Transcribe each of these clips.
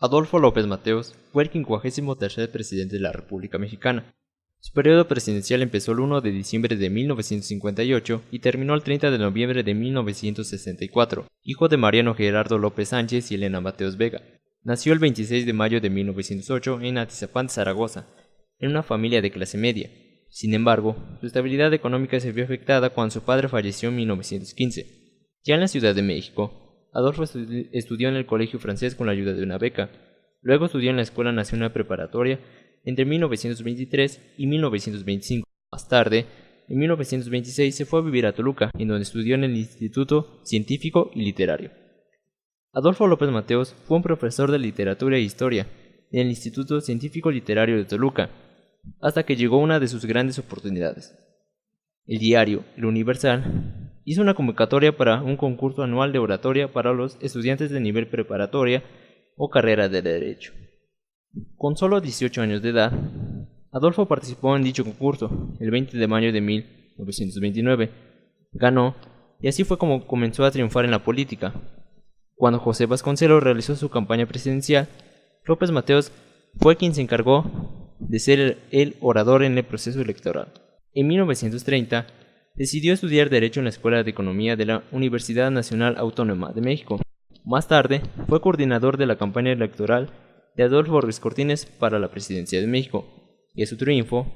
Adolfo López Mateos fue el 53º presidente de la República Mexicana. Su periodo presidencial empezó el 1 de diciembre de 1958 y terminó el 30 de noviembre de 1964, hijo de Mariano Gerardo López Sánchez y Elena Mateos Vega. Nació el 26 de mayo de 1908 en Atizapán, Zaragoza, en una familia de clase media. Sin embargo, su estabilidad económica se vio afectada cuando su padre falleció en 1915. Ya en la Ciudad de México, Adolfo estudió en el Colegio Francés con la ayuda de una beca. Luego estudió en la Escuela Nacional Preparatoria entre 1923 y 1925. Más tarde, en 1926 se fue a vivir a Toluca, en donde estudió en el Instituto Científico y Literario. Adolfo López Mateos fue un profesor de literatura e historia en el Instituto Científico Literario de Toluca, hasta que llegó una de sus grandes oportunidades. El diario El Universal hizo una convocatoria para un concurso anual de oratoria para los estudiantes de nivel preparatoria o carrera de Derecho. Con solo 18 años de edad, Adolfo participó en dicho concurso el 20 de mayo de 1929. Ganó, y así fue como comenzó a triunfar en la política. Cuando José Vasconcelos realizó su campaña presidencial, López Mateos fue quien se encargó de ser el orador en el proceso electoral. En 1930, decidió estudiar Derecho en la Escuela de Economía de la Universidad Nacional Autónoma de México. Más tarde, fue coordinador de la campaña electoral de Adolfo Ruiz Cortines para la presidencia de México, y a su triunfo,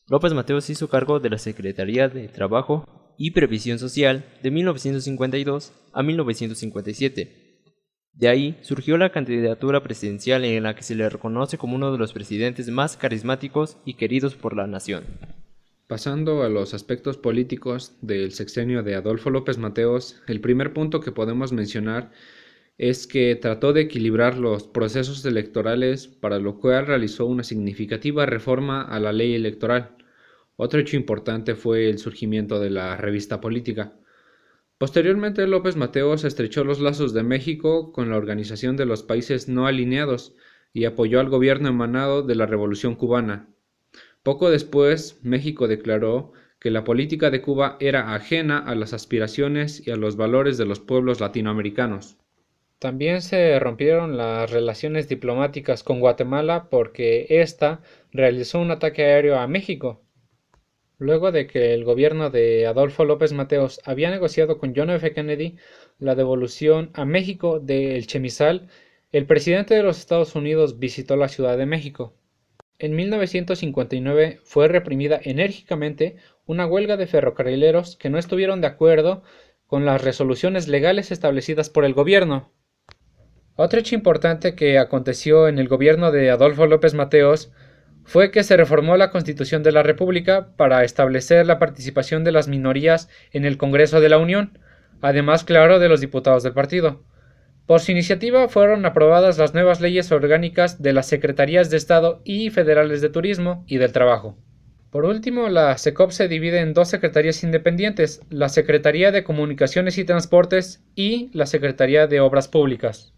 López Mateos hizo cargo de la Secretaría de Trabajo y Previsión Social de 1952 a 1957. De ahí surgió la candidatura presidencial en la que se le reconoce como uno de los presidentes más carismáticos y queridos por la nación. Pasando a los aspectos políticos del sexenio de Adolfo López Mateos, el primer punto que podemos mencionar es que trató de equilibrar los procesos electorales, para lo cual realizó una significativa reforma a la ley electoral. Otro hecho importante fue el surgimiento de la revista política. Posteriormente, López Mateos estrechó los lazos de México con la Organización de los Países No Alineados y apoyó al gobierno emanado de la Revolución Cubana. Poco después, México declaró que la política de Cuba era ajena a las aspiraciones y a los valores de los pueblos latinoamericanos. También se rompieron las relaciones diplomáticas con Guatemala porque ésta realizó un ataque aéreo a México. Luego de que el gobierno de Adolfo López Mateos había negociado con John F. Kennedy la devolución a México de El Chemisal, el presidente de los Estados Unidos visitó la Ciudad de México. En 1959 fue reprimida enérgicamente una huelga de ferrocarrileros que no estuvieron de acuerdo con las resoluciones legales establecidas por el gobierno. Otro hecho importante que aconteció en el gobierno de Adolfo López Mateos fue que se reformó la Constitución de la República para establecer la participación de las minorías en el Congreso de la Unión, además, claro, de los diputados del partido. Por su iniciativa fueron aprobadas las nuevas leyes orgánicas de las Secretarías de Estado y Federales de Turismo y del Trabajo. Por último, la SECOP se divide en dos secretarías independientes, la Secretaría de Comunicaciones y Transportes y la Secretaría de Obras Públicas.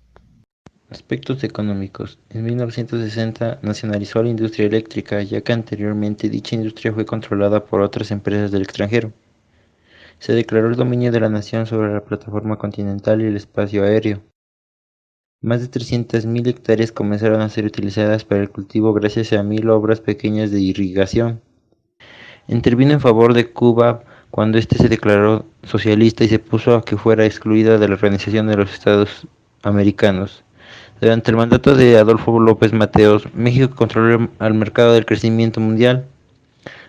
Aspectos económicos. En 1960 nacionalizó la industria eléctrica, ya que anteriormente dicha industria fue controlada por otras empresas del extranjero. Se declaró el dominio de la nación sobre la plataforma continental y el espacio aéreo. Más de 300.000 hectáreas comenzaron a ser utilizadas para el cultivo gracias a 1.000 obras pequeñas de irrigación. Intervino en favor de Cuba cuando éste se declaró socialista y se puso a que fuera excluida de la Organización de los Estados Americanos. Durante el mandato de Adolfo López Mateos, México controló el mercado del crecimiento mundial,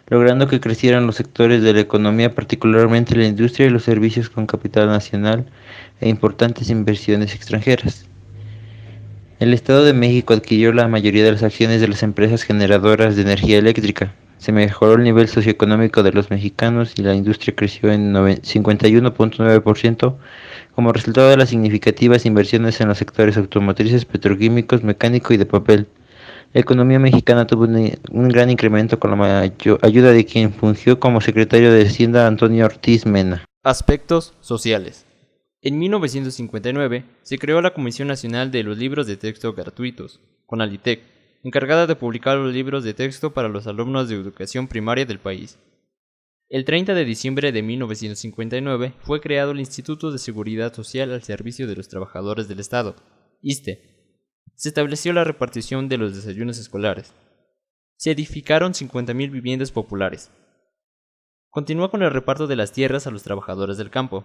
logrando que crecieran los sectores de la economía, particularmente la industria y los servicios, con capital nacional e importantes inversiones extranjeras. El Estado de México adquirió la mayoría de las acciones de las empresas generadoras de energía eléctrica. Se mejoró el nivel socioeconómico de los mexicanos y la industria creció en 51.9% como resultado de las significativas inversiones en los sectores automotrices, petroquímicos, mecánico y de papel. La economía mexicana tuvo un gran incremento con la ayuda de quien fungió como secretario de Hacienda, Antonio Ortiz Mena. Aspectos sociales. En 1959 se creó la Comisión Nacional de los Libros de Texto Gratuitos, CONALITEG, encargada de publicar los libros de texto para los alumnos de educación primaria del país. El 30 de diciembre de 1959 fue creado el Instituto de Seguridad Social al Servicio de los Trabajadores del Estado, ISSSTE. Se estableció la repartición de los desayunos escolares. Se edificaron 50.000 viviendas populares. Continuó con el reparto de las tierras a los trabajadores del campo.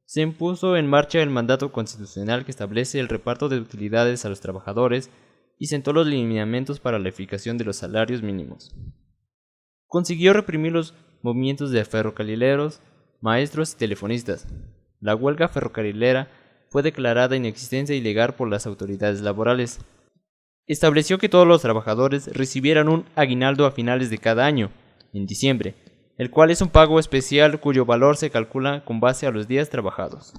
Se impuso en marcha el mandato constitucional que establece el reparto de utilidades a los trabajadores y sentó los lineamientos para la fijación de los salarios mínimos. Consiguió reprimir los movimientos de ferrocarrileros, maestros y telefonistas. La huelga ferrocarrilera fue declarada inexistente y ilegal por las autoridades laborales. Estableció que todos los trabajadores recibieran un aguinaldo a finales de cada año, en diciembre, el cual es un pago especial cuyo valor se calcula con base a los días trabajados.